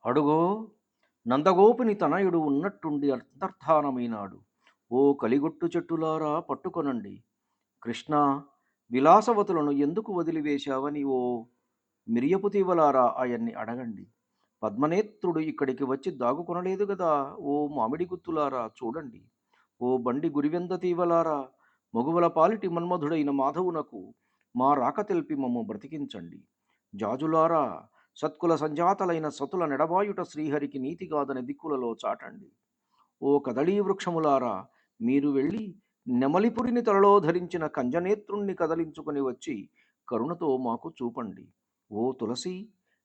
అడుగో నందగోపుని తనయుడు ఉన్నట్టుండి అంతర్ధానమైనాడు. ఓ కలిగొట్టు చెట్టులారా పట్టుకొనండి. కృష్ణ, విలాసవతులను ఎందుకు వదిలివేశావని ఓ మిరియపు తీవలారా ఆయన్ని అడగండి. పద్మనేత్రుడు ఇక్కడికి వచ్చి దాగుకొనలేదు గదా. ఓ మామిడి గుత్తులారా చూడండి. ఓ బండి గురివెంద తీవలారా, మగువల పాలిటి మన్మధుడైన మాధవునకు మా రాక తెల్పి మమ్ము బ్రతికించండి. జాజులారా, సత్కుల సంజాతలైన సతుల నెడబాయుట శ్రీహరికి నీతిగాదని దిక్కులలో చాటండి. ఓ కదళీ వృక్షములారా, మీరు వెళ్ళి నెమలిపురిని తలలో ధరించిన కంజనేత్రుణ్ణి కదలించుకొని వచ్చి కరుణతో మాకు చూపండి. ఓ తులసి,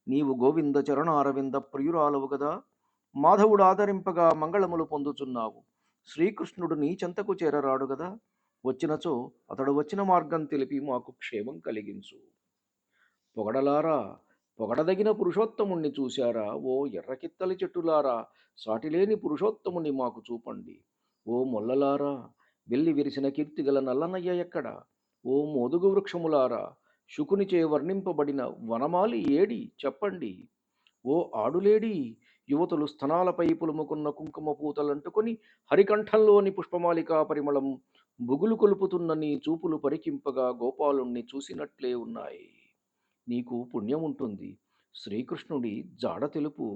నీవు గోవింద చరణారవింద ప్రియురాలవు గదా. మాధవుడు ఆదరింపగా మంగళములు పొందుచున్నావు. శ్రీకృష్ణుడు నీ చెంతకు చేరరాడు గదా. వచ్చినచో అతడు వచ్చిన మార్గం తెలిపి మాకు క్షేమం కలిగించు. పొగడలారా, పొగడదగిన పురుషోత్తముణ్ణి చూశారా. ఓ ఎర్రకిత్తలి చెట్టులారా, సాటిలేని పురుషోత్తముని మాకు చూపండి. ఓ మొల్లలారా, వెల్లి విరిసిన కీర్తిగల నల్లనయ్య ఎక్కడ. ఓ మోదుగు వృక్షములారా, శుకునిచే వర్ణింపబడిన వనమాలి ఏడి చెప్పండి. ఓ ఆడులేడి, యువతులు స్తనాలపై పులుముకున్న కుంకుమ పూతలంటుకొని హరికంఠంలోని పుష్పమాలికా పరిమళం బుగులు కొలుపుతున్న నీ చూపులు పరికింపగా గోపాలుణ్ణి చూసినట్లే ఉన్నాయి. నీకు పుణ్యముంటుంది. శ్రీకృష్ణుడి జాడ తెలుపు.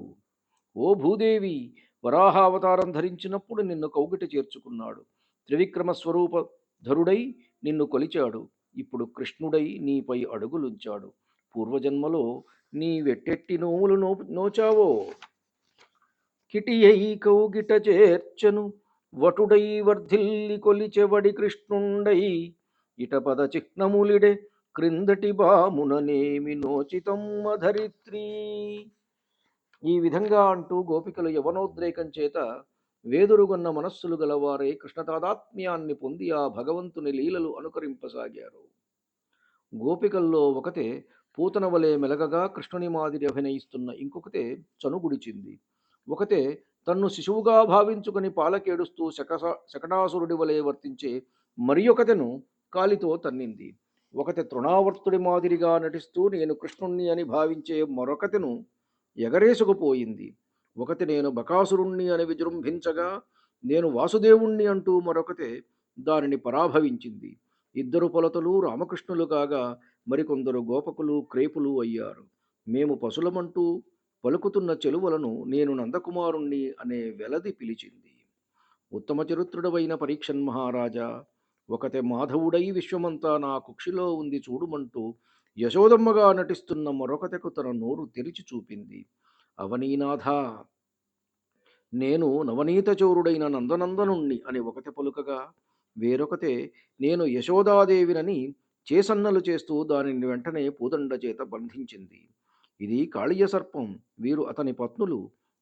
ఓ భూదేవి, వరాహావతారం ధరించినప్పుడు నిన్ను కౌగిట చేర్చుకున్నాడు. త్రివిక్రమ స్వరూప ధరుడై నిన్ను కొలిచాడు. ఇప్పుడు కృష్ణుడై నీపై అడుగులుంచాడు. పూర్వజన్మలో నీ వెట్టెట్టి నోములు నోచావో. కిటియై కౌగిట చేర్చెను వటుడై వర్ధిల్లి కొలిచెవడి కృష్ణుండై ఇటపద చిహ్నములిడే క్రిందటి బాముననేమి నోచితమ్మ ధరిత్రి. ఈ విధంగా అంటూ గోపికలు యవనోద్రేకం చేత వేదురుగొన్న మనస్సులు గలవారై కృష్ణతాదాత్మ్యాన్ని పొంది ఆ భగవంతుని లీలలు అనుకరింపసాగారు. గోపికల్లో ఒకతే పూతన వలె మెలగగా కృష్ణుని మాదిరి అభినయిస్తున్న ఇంకొకతే చనుగుడిచింది. ఒకతే తన్ను శిశువుగా భావించుకుని పాలకేడుస్తూ శకటాసురుడి వలె వర్తించే మరి ఒకతెను కాలితో తన్నింది. ఒకతే తృణావర్తుడి మాదిరిగా నటిస్తూ నేను కృష్ణుణ్ణి అని భావించే మరొకతెను ఎగరేసుకుపోయింది. ఒకటి నేను బకాసురుణ్ణి అని విజృంభించగా నేను వాసుదేవుణ్ణి అంటూ మరొకతే దానిని పరాభవించింది. ఇద్దరు పొలతలు రామకృష్ణులు కాగా మరికొందరు గోపకులు క్రేపులు అయ్యారు. మేము పశులమంటూ పలుకుతున్న చెలువలను నేను నందకుమారుణ్ణి అనే వెలది పిలిచింది. ఉత్తమ చరిత్రుడవైన పరీక్షన్ మహారాజా, ఒకతే మాధవుడై విశ్వమంతా నా కుక్షిలో ఉంది చూడుమంటూ యశోదమ్మగా నటిస్తున్న మరొకతెకు తన నోరు తెరిచి చూపింది. అవనీనాథ, నేను నవనీత చోరుడైన నందనందనుణ్ణి అని ఒకతే పలుకగా, వేరొకతే నేను యశోదాదేవినని చేసన్నలు చేస్తూ దానిని వెంటనే పూదండ చేత బంధించింది. ఇది కాళీయ సర్పం, వీరు అతని పత్నులు,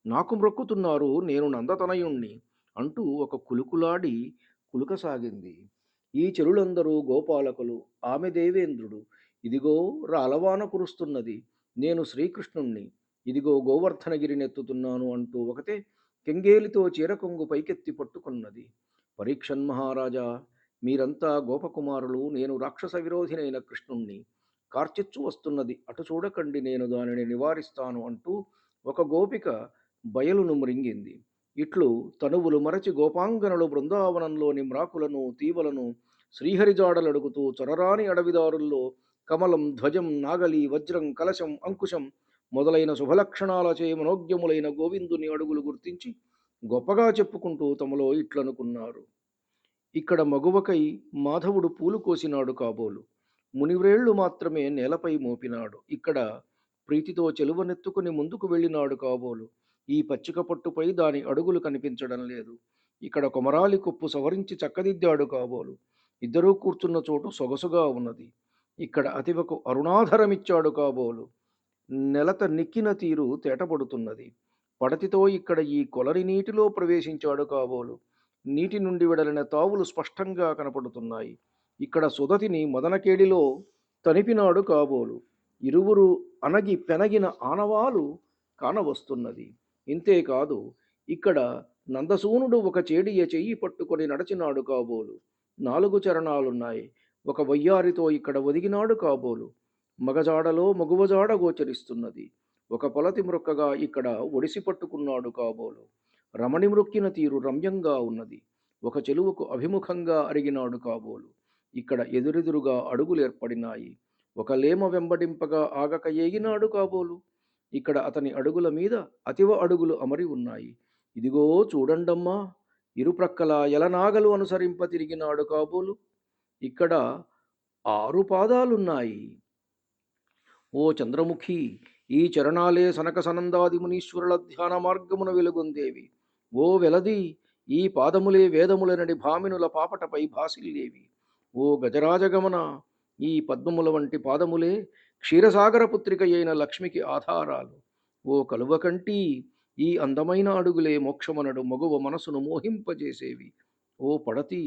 నాకు మ్రొక్కుతున్నారు, నేను నందతనయుణ్ణి అంటూ ఒక కులుకులాడి కులుకసాగింది. ఈ చెరులందరూ గోపాలకులు, ఆమె దేవేంద్రుడు. ఇదిగో రాలవాన కురుస్తున్నది, నేను శ్రీకృష్ణుణ్ణి, ఇదిగో గోవర్ధనగిరినెత్తుతున్నాను అంటూ ఒకతే కెంగేలితో చీరకొంగు పైకెత్తి పట్టుకున్నది. పరీక్షన్ మహారాజా, మీరంతా గోపకుమారులు, నేను రాక్షస విరోధినైన కృష్ణుణ్ణి. కార్చిచ్చు వస్తున్నది, అటు చూడకండి, నేను దానిని నివారిస్తాను అంటూ ఒక గోపిక బయలును మృంగింది. ఇట్లు తనువులు మరచి గోపాంగనలు బృందావనంలోని మ్రాకులను తీవలను శ్రీహరిజాడలడుగుతూ చొరరాని అడవిదారుల్లో కమలం, ధ్వజం, నాగలి, వజ్రం, కలశం, అంకుశం మొదలైన శుభలక్షణాలచే మనోజ్ఞములైన గోవిందుని అడుగులు గుర్తించి గొప్పగా చెప్పుకుంటూ తమలో ఇట్లనుకున్నారు. ఇక్కడ మగువకై మాధవుడు పూలు కోసినాడు కాబోలు, మునివ్రేళ్లు మాత్రమే నేలపై మోపినాడు. ఇక్కడ ప్రీతితో చెలువనెత్తుకుని ముందుకు వెళ్ళినాడు కాబోలు, ఈ పచ్చిక పట్టుపై దాని అడుగులు కనిపించడం లేదు. ఇక్కడ కొమరాలి కొప్పు సవరించి చక్కదిద్దాడు కాబోలు, ఇద్దరూ కూర్చున్న చోటు సొగసుగా ఉన్నది. ఇక్కడ అతివకు అరుణాధరమిచ్చాడు కాబోలు, నెలత నిక్కిన తీరు తేటపడుతున్నది. పడతితో ఇక్కడ ఈ కొలరి నీటిలో ప్రవేశించాడు కాబోలు, నీటి నుండి వెడలిన తావులు స్పష్టంగా కనపడుతున్నాయి. ఇక్కడ సుదతిని మదనకేడిలో తనిపినాడు కాబోలు, ఇరువురు అనగి పెనగిన ఆనవాలు కానవస్తున్నది. ఇంతేకాదు, ఇక్కడ నందసూనుడు ఒక చేడియ చెయ్యి పట్టుకొని నడచినాడు కాబోలు, 4 చరణాలున్నాయి. ఒక వయ్యారితో ఇక్కడ ఒదిగినాడు కాబోలు, మగజాడలో మగువజాడ గోచరిస్తున్నది. ఒక పొలతి మ్రొక్కగా ఇక్కడ ఒడిసి పట్టుకున్నాడు కాబోలు. రమణి మ్రొక్కిన తీరు రమ్యంగా ఉన్నది. ఒక చెలువకు అభిముఖంగా అరిగినాడు కాబోలు. ఇక్కడ ఎదురెదురుగా అడుగులేర్పడినాయి. ఒక లేమ వెంబడింపగా ఆగక ఏగినాడు కాబోలు. ఇక్కడ అతని అడుగుల మీద అతివ అడుగులు అమరి ఉన్నాయి. ఇదిగో చూడండమ్మా, ఇరుప్రక్కల ఎలనాగలు అనుసరింప తిరిగినాడు కాబోలు. ఇక్కడ 6 పాదాలున్నాయి. ఓ చంద్రముఖి, ఈ చరణాలే సనక సనందాది మునీశ్వరుల ధ్యాన మార్గమున వెలుగొందేవి. ఓ వెలది, ఈ పాదములే వేదములనడి భామినుల పాపటపై భాసిల్లేవి. ఓ గజరాజగమన, ఈ పద్మముల వంటి పాదములే క్షీరసాగర పుత్రిక అయిన లక్ష్మికి ఆధారాలు. ఓ కలువకంటి, ఈ అందమైన అడుగులే మోక్షమనడు మగువ మనసును మోహింపజేసేవి. ఓ పడతి,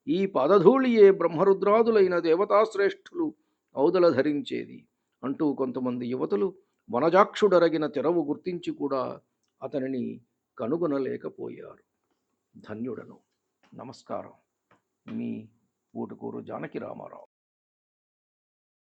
ఈ పాదధూళియే బ్రహ్మరుద్రాదులైన దేవతాశ్రేష్ఠులు ఔదల ధరించేది అంటూ కొంతమంది యువతులు వనజాక్షుడరగిన తెరవు గుర్తించి కూడా అతనిని కనుగొనలేకపోయారు. ధన్యుడను. నమస్కారం. మీ ఊటుకూరు జానకి రామారావు.